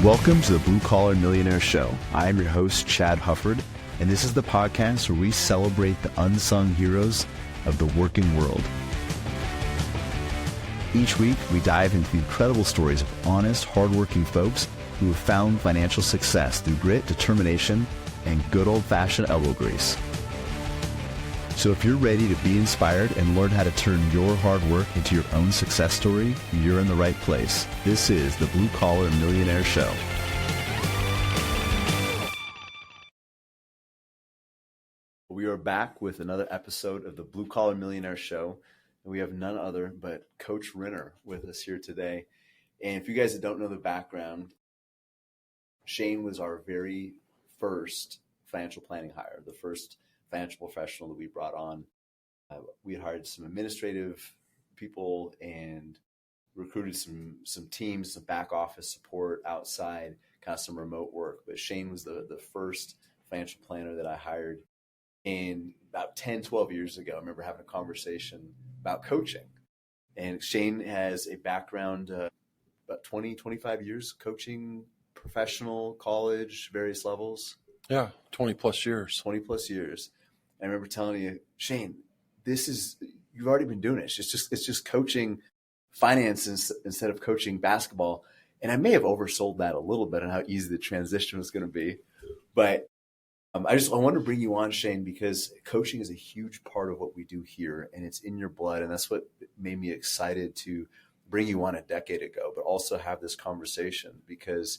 Welcome to the Blue Collar Millionaire Show. I am your host, Chad Hufford, and this is the podcast where we celebrate the unsung heroes of the working world. Each week, we dive into the incredible stories of honest, hardworking folks who have found financial success through grit, determination, and good old-fashioned elbow grease. So if you're ready to be inspired and learn how to turn your hard work into your own success story, you're in the right place. This is the Blue Collar Millionaire Show. We are back with another episode of the Blue Collar Millionaire Show. And we have none other but Coach Rinner with us here today. And if you guys don't know the background, Shane was our very first financial planning hire, the first financial professional that we brought on. We had hired some administrative people and recruited some teams, some back office support outside, kind of some remote work. But Shane was the first financial planner that I hired. And about 10, 12 years ago, I remember having a conversation about coaching. And Shane has a background, about 20, 25 years coaching, professional, college, various levels. Yeah, 20 plus years. 20 plus years. I remember telling you, Shane, you've already been doing it. It's just coaching finance instead of coaching basketball. And I may have oversold that a little bit on how easy the transition was going to be. But I want to bring you on, Shane, because coaching is a huge part of what we do here, and it's in your blood. And that's what made me excited to bring you on a decade ago, but also have this conversation because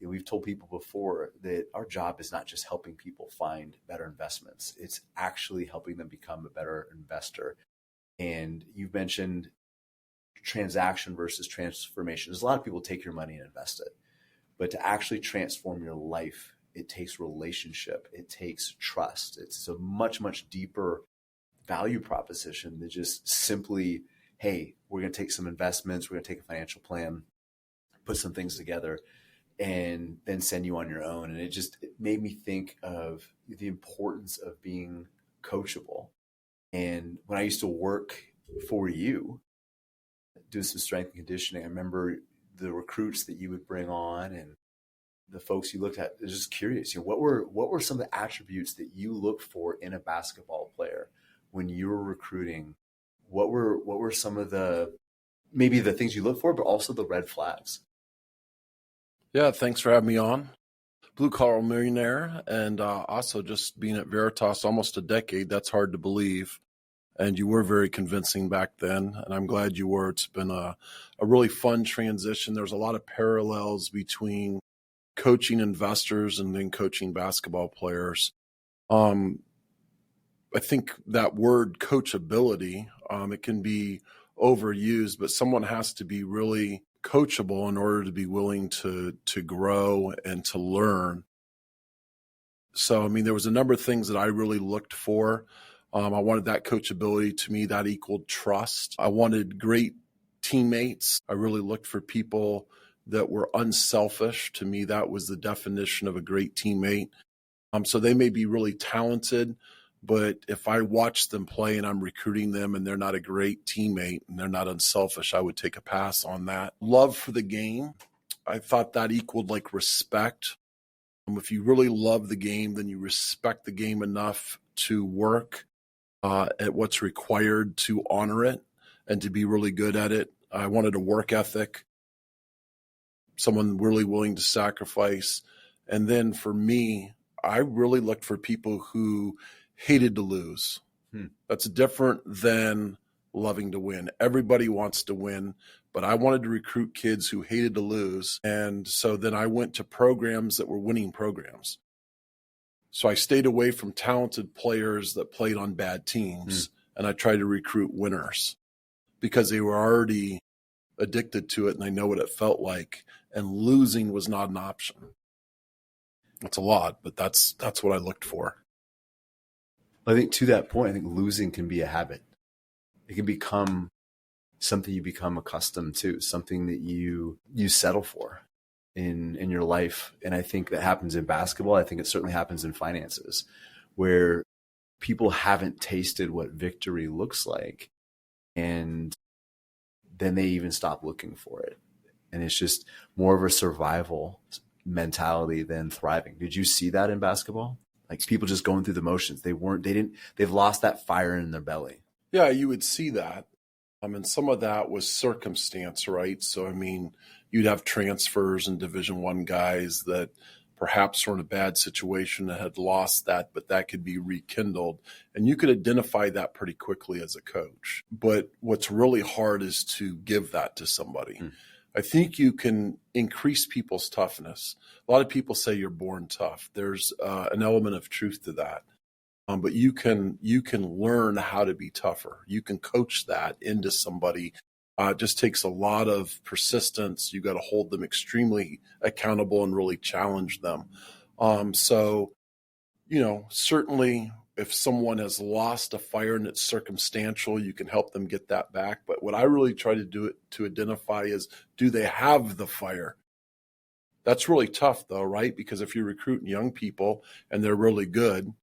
we've told people before that our job is not just helping people find better investments. It's actually helping them become a better investor. And you've mentioned transaction versus transformation. There's a lot of people take your money and invest it, but to actually transform your life, it takes relationship. It takes trust. It's a much, much deeper value proposition than just simply, hey, we're going to take some investments. We're going to take a financial plan, put some things together, and then send you on your own. And it made me think of the importance of being coachable. And when I used to work for you, do some strength and conditioning, I remember the recruits that you would bring on and the folks you looked at. I was just curious, what were some of the attributes that you looked for in a basketball player when you were recruiting? What were some of maybe the things you look for, but also the red flags? Yeah, thanks for having me on. Blue Collar Millionaire, and also just being at Veritas almost a decade. That's hard to believe. And you were very convincing back then, and I'm glad you were. It's been a really fun transition. There's a lot of parallels between coaching investors and then coaching basketball players. I think that word coachability, it can be overused, but someone has to be really coachable in order to be willing to grow and to learn. So, there was a number of things that I really looked for. I wanted that coachability. To me, that equaled trust. I wanted great teammates. I really looked for people that were unselfish. To me, that was the definition of a great teammate. So they may be really talented, but if I watch them play and I'm recruiting them and they're not a great teammate and they're not unselfish, I would take a pass on that. Love for the game. I thought that equaled like respect. If you really love the game, then you respect the game enough to work at what's required to honor it and to be really good at it. I wanted a work ethic, someone really willing to sacrifice. And then for me, I really looked for people who hated to lose. That's different than loving to win. Everybody wants to win, but I wanted to recruit kids who hated to lose. And so then I went to programs that were winning programs. So I stayed away from talented players that played on bad teams, and I tried to recruit winners because they were already addicted to it and they know what it felt like. And losing was not an option. It's a lot, but that's what I looked for. I think to that point, I think losing can be a habit. It can become something you become accustomed to, something that you settle for in your life. And I think that happens in basketball. I think it certainly happens in finances, where people haven't tasted what victory looks like. And then they even stop looking for it. And it's just more of a survival mentality than thriving. Did you see that in basketball? Like people just going through the motions. They've lost that fire in their belly. Yeah, you would see that. And some of that was circumstance, right? So, I mean, you'd have transfers and Division I guys that perhaps were in a bad situation and had lost that, but that could be rekindled. And you could identify that pretty quickly as a coach. But what's really hard is to give that to somebody. I think you can increase people's toughness. A lot of people say you're born tough. There's an element of truth to that. But you can learn how to be tougher. You can coach that into somebody. It just takes a lot of persistence. You got to hold them extremely accountable and really challenge them. So, certainly if someone has lost a fire and it's circumstantial, you can help them get that back. But what I really try to do to identify is, do they have the fire? That's really tough though, right? Because if you're recruiting young people and they're really good,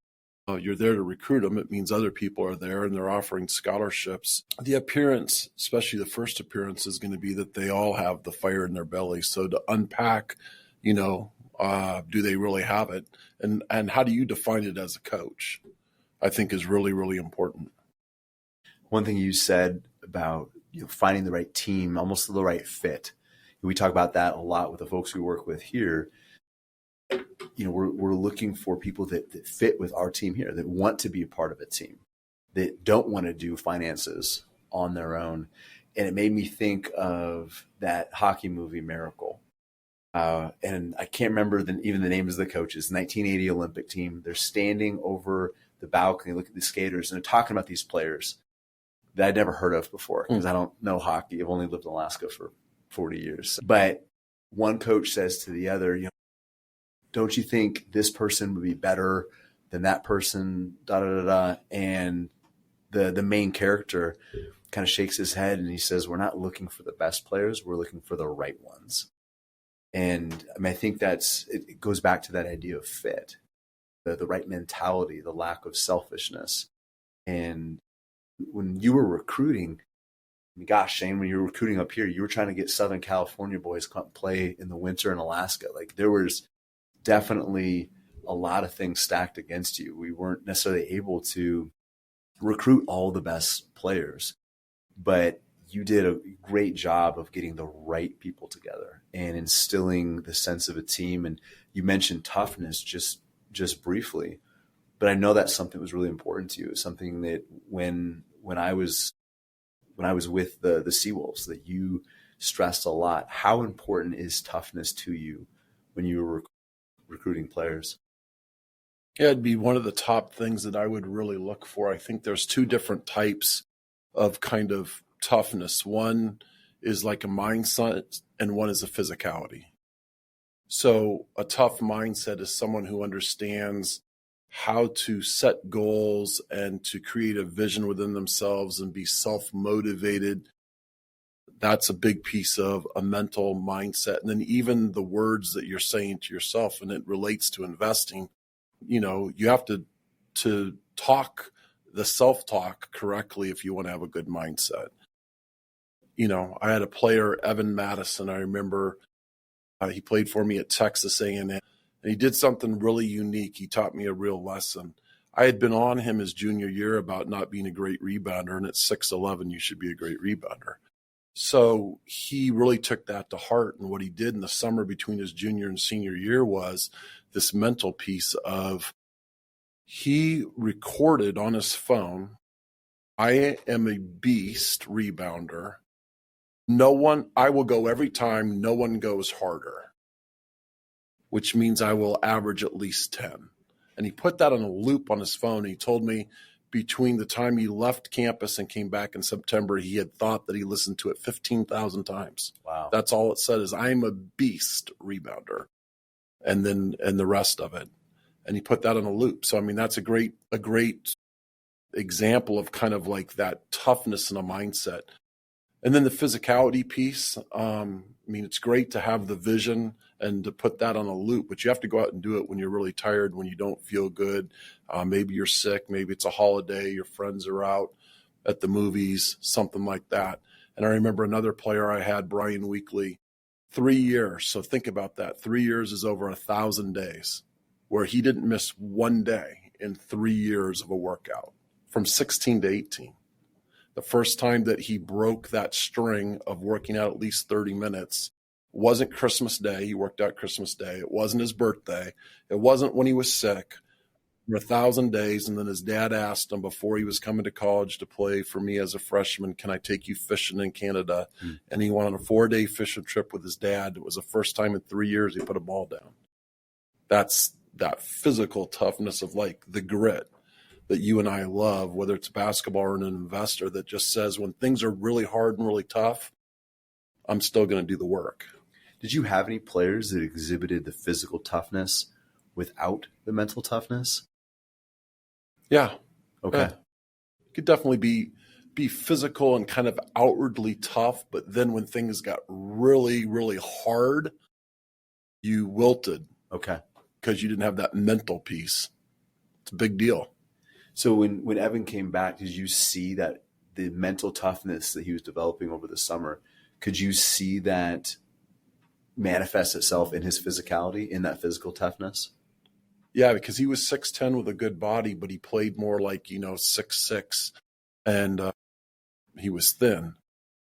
you're there to recruit them. It means other people are there and they're offering scholarships. The appearance, especially the first appearance, is going to be that they all have the fire in their belly. So to unpack, do they really have it? And how do you define it as a coach? I think is really, really important. One thing you said about finding the right team, almost the right fit. We talk about that a lot with the folks we work with here. We're looking for people that fit with our team here, that want to be a part of a team, that don't want to do finances on their own. And it made me think of that hockey movie Miracle. And I can't remember even the names of the coaches. 1980 Olympic team. They're standing over the balcony, look at the skaters, and they're talking about these players that I'd never heard of before because I don't know hockey. I've only lived in Alaska for 40 years. But one coach says to the other, don't you think this person would be better than that person, da, da, da, da. And the main character kind of shakes his head and he says, we're not looking for the best players. We're looking for the right ones. And I think it goes back to that idea of fit, the right mentality, the lack of selfishness. And when you were recruiting, gosh, Shane, when you were recruiting up here, you were trying to get Southern California boys come play in the winter in Alaska. Like there was definitely a lot of things stacked against you. We weren't necessarily able to recruit all the best players, but you did a great job of getting the right people together and instilling the sense of a team. And you mentioned toughness just briefly, but I know that's something that was really important to you. It's something that when I was with the Seawolves, that you stressed a lot. How important is toughness to you when you were recruiting players? Yeah, it'd be one of the top things that I would really look for. I think there's two different types of kind of toughness. One is like a mindset and one is a physicality. So a tough mindset is someone who understands how to set goals and to create a vision within themselves and be self-motivated. That's a big piece of a mental mindset. And then even the words that you're saying to yourself, and it relates to investing, you have to talk the self-talk correctly if you want to have a good mindset. I had a player, Evan Madison. I remember he played for me at Texas A&M, and he did something really unique. He taught me a real lesson. I had been on him his junior year about not being a great rebounder, and at 6'11", you should be a great rebounder. So he really took that to heart, and what he did in the summer between his junior and senior year was this mental piece of, he recorded on his phone, I am a beast rebounder. I will go every time, no one goes harder, which means I will average at least 10. And he put that on a loop on his phone. And he told me between the time he left campus and came back in September, he had thought that he listened to it 15,000 times. Wow. That's all it said is, I'm a beast rebounder. And the rest of it. And he put that on a loop. So, that's a great example of kind of like that toughness and a mindset. And then the physicality piece, it's great to have the vision and to put that on a loop, but you have to go out and do it when you're really tired, when you don't feel good. Maybe you're sick, maybe it's a holiday, your friends are out at the movies, something like that. And I remember another player I had, Brian Weekly, 3 years. So think about that. 3 years is over 1,000 days where he didn't miss one day in 3 years of a workout from 16 to 18. The first time that he broke that string of working out at least 30 minutes wasn't Christmas Day. He worked out Christmas Day. It wasn't his birthday. It wasn't when he was sick. For 1,000 days. And then his dad asked him before he was coming to college to play for me as a freshman, can I take you fishing in Canada? And he went on a 4-day fishing trip with his dad. It was the first time in 3 years he put a ball down. That's that physical toughness of like the grit that you and I love, whether it's basketball or an investor that just says when things are really hard and really tough, I'm still going to do the work. Did you have any players that exhibited the physical toughness without the mental toughness? Yeah. Okay. Yeah. You could definitely be physical and kind of outwardly tough, but then when things got really, really hard, you wilted. Okay. Because you didn't have that mental piece. It's a big deal. So when Evan came back, did you see that the mental toughness that he was developing over the summer, could you see that manifest itself in his physicality, in that physical toughness? Yeah, because he was 6'10" with a good body, but he played more like, 6'6", and he was thin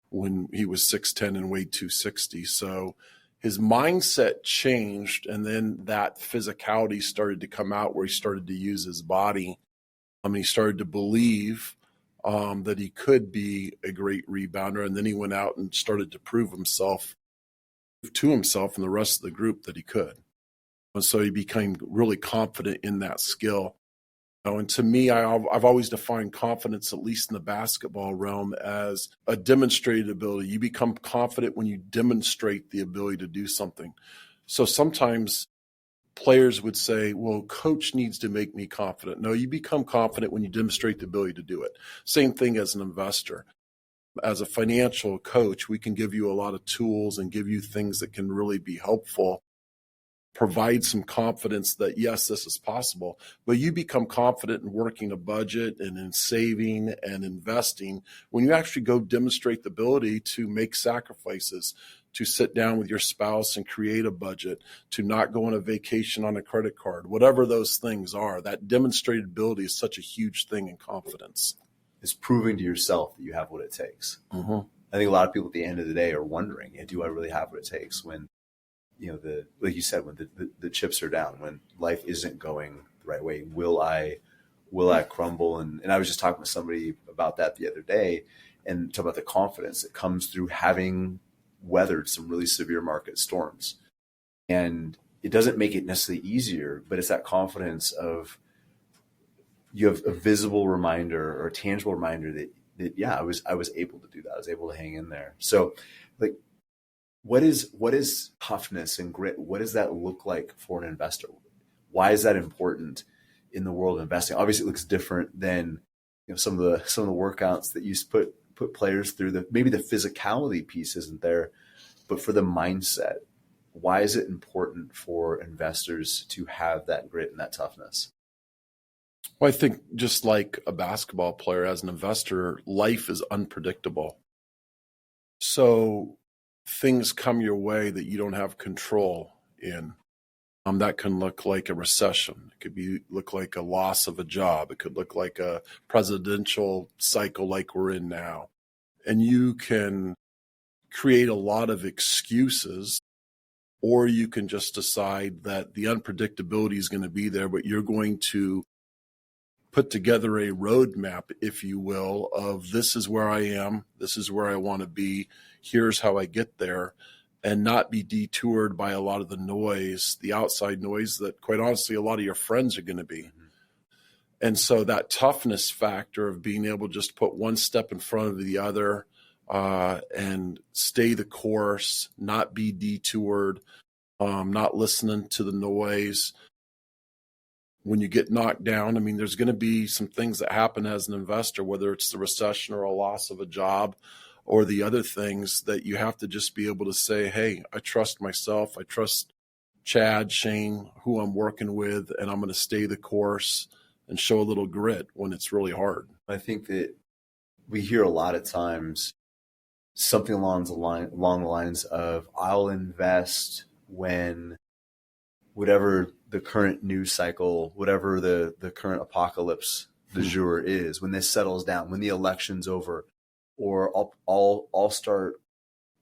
when he was 6'10" and weighed 260. So his mindset changed, and then that physicality started to come out where he started to use his body. He started to believe that he could be a great rebounder, and then he went out and started to prove to himself and the rest of the group that he could. And so he became really confident in that skill. And to me, I've always defined confidence, at least in the basketball realm, as a demonstrated ability. You become confident when you demonstrate the ability to do something. So sometimes players would say, well, coach needs to make me confident. No, you become confident when you demonstrate the ability to do it. Same thing as an investor. As a financial coach, we can give you a lot of tools and give you things that can really be helpful, provide some confidence that, yes, this is possible. But you become confident in working a budget and in saving and investing when you actually go demonstrate the ability to make sacrifices, to sit down with your spouse and create a budget, to not go on a vacation on a credit card, whatever those things are. That demonstrated ability is such a huge thing in confidence. It's proving to yourself that you have what it takes. Mm-hmm. I think a lot of people at the end of the day are wondering, do I really have what it takes when, like you said, when the chips are down, when life isn't going the right way, will I crumble? And I was just talking with somebody about that the other day, and talking about the confidence that comes through having weathered some really severe market storms. And it doesn't make it necessarily easier, but it's that confidence of, you have a visible reminder or a tangible reminder that yeah, I was able to do that. I was able to hang in there. So like, what is toughness and grit? What does that look like for an investor? Why is that important in the world of investing? Obviously it looks different than some of the workouts that you put players through. Maybe the physicality piece isn't there, but for the mindset, why is it important for investors to have that grit and that toughness? Well, I think just like a basketball player, as an investor, life is unpredictable. So things come your way that you don't have control in. That can look like a recession. It could look like a loss of a job. It could look like a presidential cycle like we're in now. And you can create a lot of excuses, or you can just decide that the unpredictability is going to be there, but you're going to put together a roadmap, if you will, of this is where I am, this is where I want to be, here's how I get there, and not be detoured by a lot of the noise, the outside noise that, quite honestly, a lot of your friends are going to be. Mm-hmm. And so that toughness factor of being able to just put one step in front of the other and stay the course, not be detoured, not listening to the noise. When you get knocked down, I mean, there's going to be some things that happen as an investor, whether it's the recession or a loss of a job or the other things, that you have to just be able to say, hey, I trust myself. I trust Chad, Shane, who I'm working with, and I'm going to stay the course and show a little grit when it's really hard. I think that we hear a lot of times something along the lines of, I'll invest when whatever the current news cycle, whatever the current apocalypse du jour is, when this settles down, when the election's over, or I'll start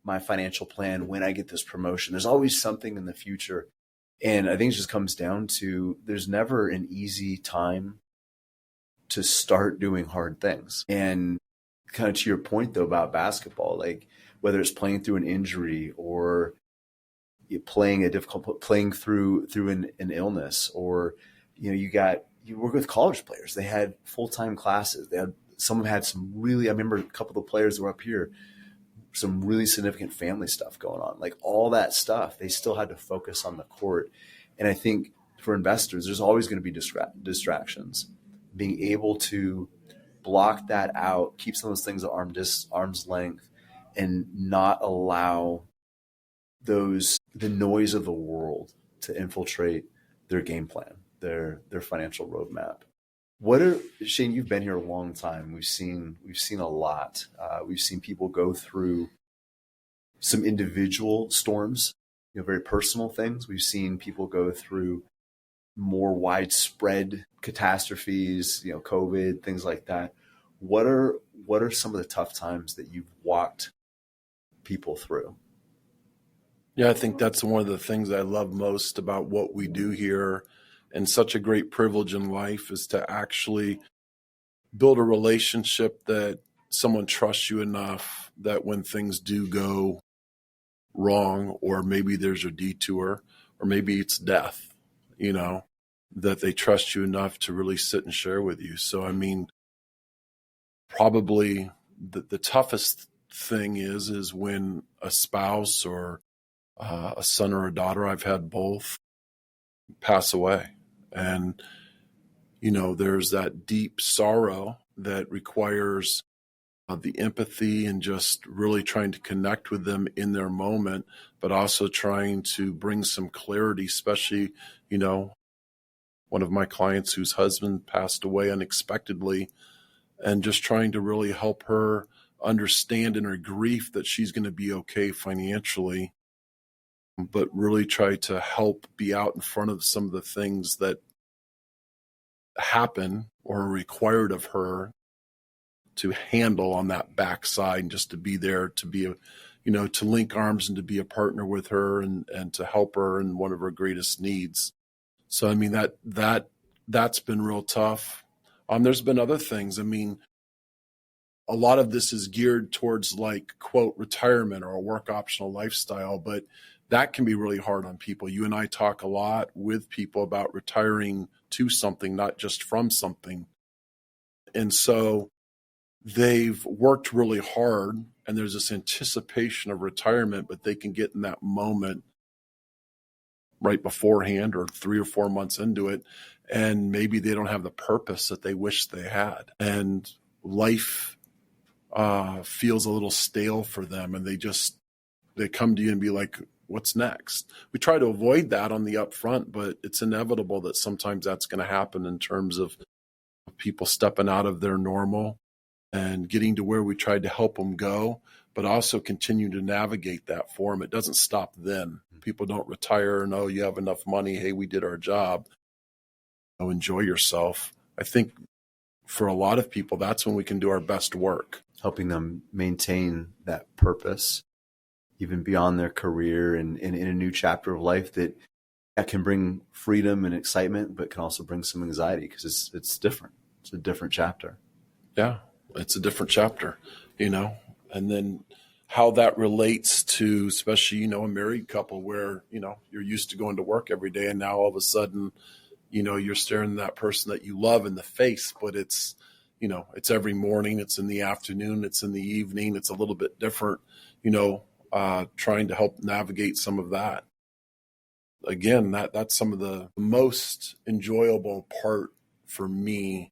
my financial plan when I get this promotion. There's always something in the future. And I think it just comes down to, there's never an easy time to start doing hard things. And kind of to your point though about basketball, like whether it's playing through an injury or playing through an illness, or you work with college players. They had full-time classes. Some of them had some really, I remember a couple of the players that were up here, some really significant family stuff going on, like all that stuff. They still had to focus on the court. And I think for investors, there's always going to be distractions. Being able to block that out, keep some of those things at arm's length, and not allow the noise of the world to infiltrate their game plan, their financial roadmap. Shane, you've been here a long time. We've seen a lot. We've seen people go through some individual storms, very personal things. We've seen people go through more widespread catastrophes, COVID, things like that. What are some of the tough times that you've walked people through? Yeah, I think that's one of the things I love most about what we do here, and such a great privilege in life, is to actually build a relationship that someone trusts you enough that when things do go wrong, or maybe there's a detour, or maybe it's death, that they trust you enough to really sit and share with you. So, I mean, probably the toughest thing is when a spouse or a son or a daughter, I've had both, pass away. And, there's that deep sorrow that requires the empathy and just really trying to connect with them in their moment, but also trying to bring some clarity, especially, one of my clients whose husband passed away unexpectedly, and just trying to really help her understand in her grief that she's going to be okay financially, but really try to help be out in front of some of the things that happen or are required of her to handle on that backside, and just to be there, to be to link arms and to be a partner with her, and to help her in one of her greatest needs. So, I mean, that's been real tough. There's been other things. I mean, a lot of this is geared towards, like, quote, retirement or a work optional lifestyle, but that can be really hard on people. You and I talk a lot with people about retiring to something, not just from something. And so they've worked really hard, and there's this anticipation of retirement, but they can get in that moment right beforehand or 3 or 4 months into it, and maybe they don't have the purpose that they wish they had. And life feels a little stale for them, and they come to you and be like, what's next? We try to avoid that on the upfront, but it's inevitable that sometimes that's going to happen in terms of people stepping out of their normal and getting to where we tried to help them go, but also continue to navigate that for them. It doesn't stop then. People don't retire and, oh, you have enough money. Hey, we did our job. Oh, enjoy yourself. I think for a lot of people, that's when we can do our best work. Helping them maintain that purpose, even beyond their career, and in a new chapter of life that can bring freedom and excitement, but can also bring some anxiety, because it's different. It's a different chapter. Yeah, it's a different chapter, and then how that relates to, especially, a married couple where, you're used to going to work every day, and now all of a sudden, you're staring that person that you love in the face, but it's every morning, it's in the afternoon, it's in the evening, it's a little bit different, trying to help navigate some of that. Again, that's some of the most enjoyable part for me.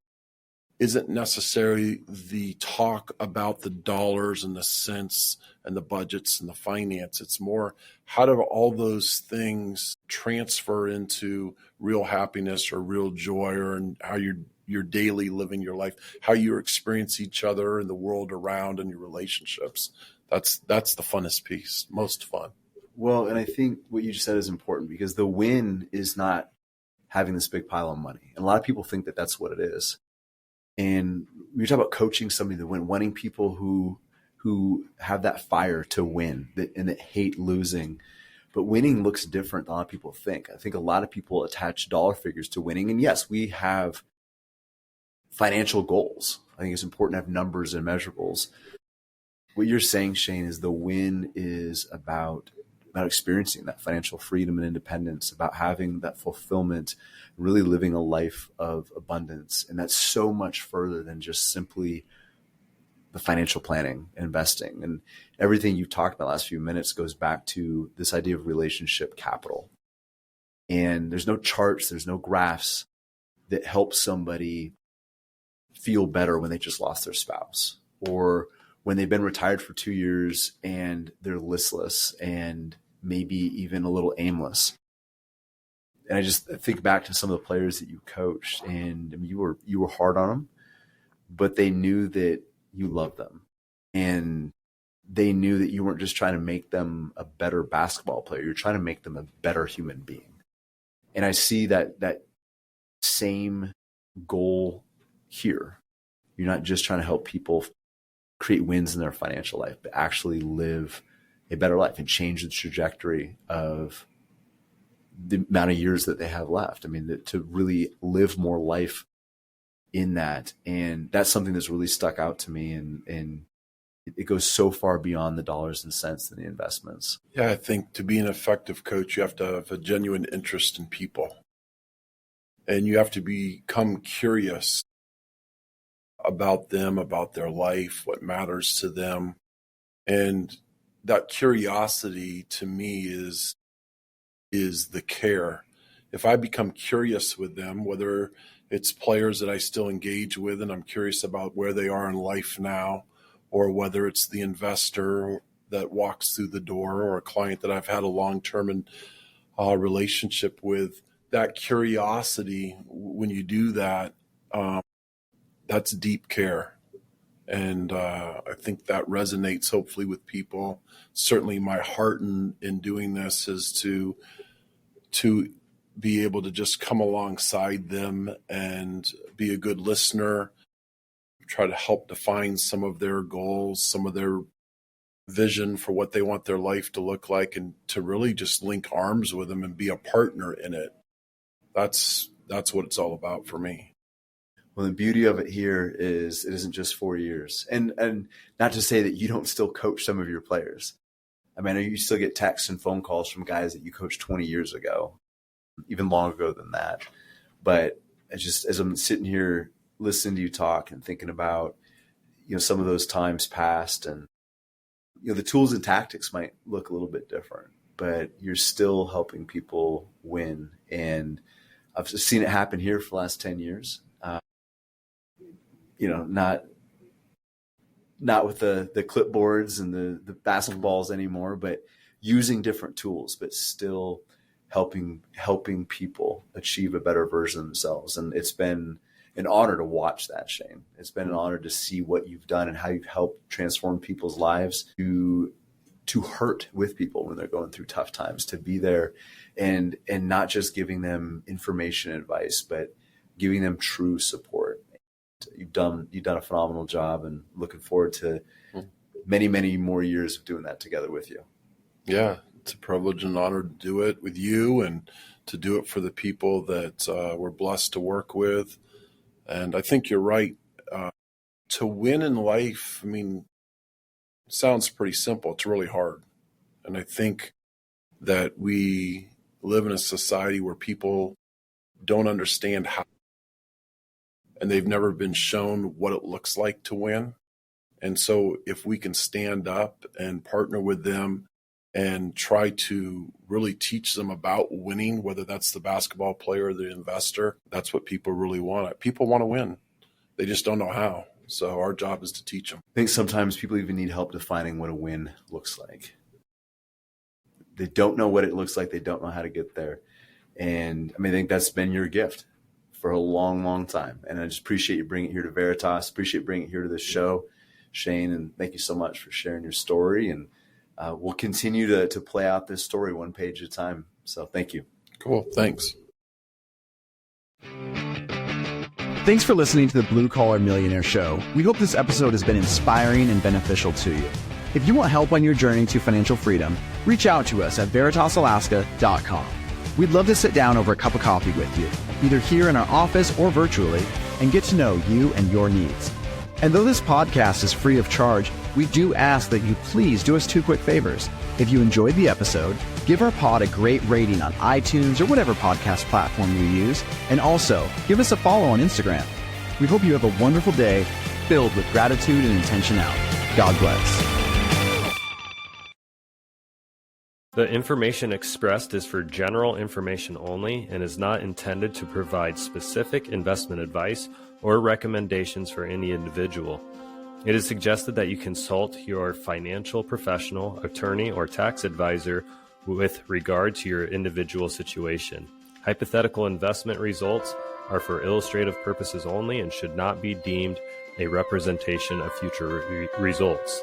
Isn't necessarily the talk about the dollars and the cents and the budgets and the finance. It's more, how do all those things transfer into real happiness or real joy, or in how you're daily living your life, how you experience each other and the world around and your relationships. That's the funnest piece, most fun. Well, and I think what you just said is important, because the win is not having this big pile of money. And a lot of people think that that's what it is. And we talk about coaching somebody to win, wanting people who have that fire to win and that hate losing. But winning looks different than a lot of people think. I think a lot of people attach dollar figures to winning. And yes, we have financial goals. I think it's important to have numbers and measurables. What you're saying, Shane, is the win is about experiencing that financial freedom and independence, about having that fulfillment, really living a life of abundance. And that's so much further than just simply the financial planning and investing. And everything you've talked about the last few minutes goes back to this idea of relationship capital. And there's no charts, there's no graphs that help somebody feel better when they just lost their spouse, or when they've been retired for 2 years and they're listless and maybe even a little aimless. And I just think back to some of the players that you coached, and I mean, you were hard on them, but they knew that you loved them, and they knew that you weren't just trying to make them a better basketball player. You're trying to make them a better human being. And I see that same goal here. You're not just trying to help people create wins in their financial life, but actually live a better life and change the trajectory of the amount of years that they have left. I mean, to really live more life in that. And that's something that's really stuck out to me. And it goes so far beyond the dollars and cents and the investments. Yeah, I think to be an effective coach, you have to have a genuine interest in people. And you have to become curious about them, about their life, what matters to them. And that curiosity to me is the care. If I become curious with them, whether it's players that I still engage with and I'm curious about where they are in life now, or whether it's the investor that walks through the door or a client that I've had a long-term relationship with, that curiosity, when you do that, that's deep care. And I think that resonates hopefully with people. Certainly my heart in doing this is to be able to just come alongside them and be a good listener, try to help define some of their goals, some of their vision for what they want their life to look like, and to really just link arms with them and be a partner in it. That's what it's all about for me. Well, the beauty of it here is it isn't just 4 years. And not to say that you don't still coach some of your players. I mean, you still get texts and phone calls from guys that you coached 20 years ago, even longer ago than that. But as I'm sitting here listening to you talk and thinking about, some of those times past, and, the tools and tactics might look a little bit different, but you're still helping people win. And I've seen it happen here for the last 10 years. Not with the clipboards and the basketballs anymore, but using different tools, but still helping people achieve a better version of themselves. And it's been an honor to watch that, Shane. It's been an honor to see what you've done and how you've helped transform people's lives, to hurt with people when they're going through tough times, to be there and not just giving them information and advice, but giving them true support. You've done a phenomenal job, and looking forward to many, many more years of doing that together with you. Yeah, it's a privilege and honor to do it with you and to do it for the people that we're blessed to work with. And I think you're right. To win in life, I mean, it sounds pretty simple. It's really hard. And I think that we live in a society where people don't understand how, and they've never been shown what it looks like to win. And so if we can stand up and partner with them and try to really teach them about winning, whether that's the basketball player or the investor, that's what people really want. People want to win. They just don't know how. So our job is to teach them. I think sometimes people even need help defining what a win looks like. They don't know what it looks like. They don't know how to get there. And I think that's been your gift for a long, long time. And I just appreciate you bringing it here to Veritas. Appreciate bringing it here to this show. Shane, and thank you so much for sharing your story. And we'll continue to play out this story one page at a time. So thank you. Cool. Thanks. Thanks for listening to the Blue Collar Millionaire Show. We hope this episode has been inspiring and beneficial to you. If you want help on your journey to financial freedom, reach out to us at veritasalaska.com. We'd love to sit down over a cup of coffee with you, either here in our office or virtually, and get to know you and your needs. And though this podcast is free of charge, we do ask that you please do us two quick favors. If you enjoyed the episode, give our pod a great rating on iTunes or whatever podcast platform you use, and also give us a follow on Instagram. We hope you have a wonderful day filled with gratitude and intentionality. God bless. The information expressed is for general information only and is not intended to provide specific investment advice or recommendations for any individual. It is suggested that you consult your financial professional, attorney, or tax advisor with regard to your individual situation. Hypothetical investment results are for illustrative purposes only and should not be deemed a representation of future results.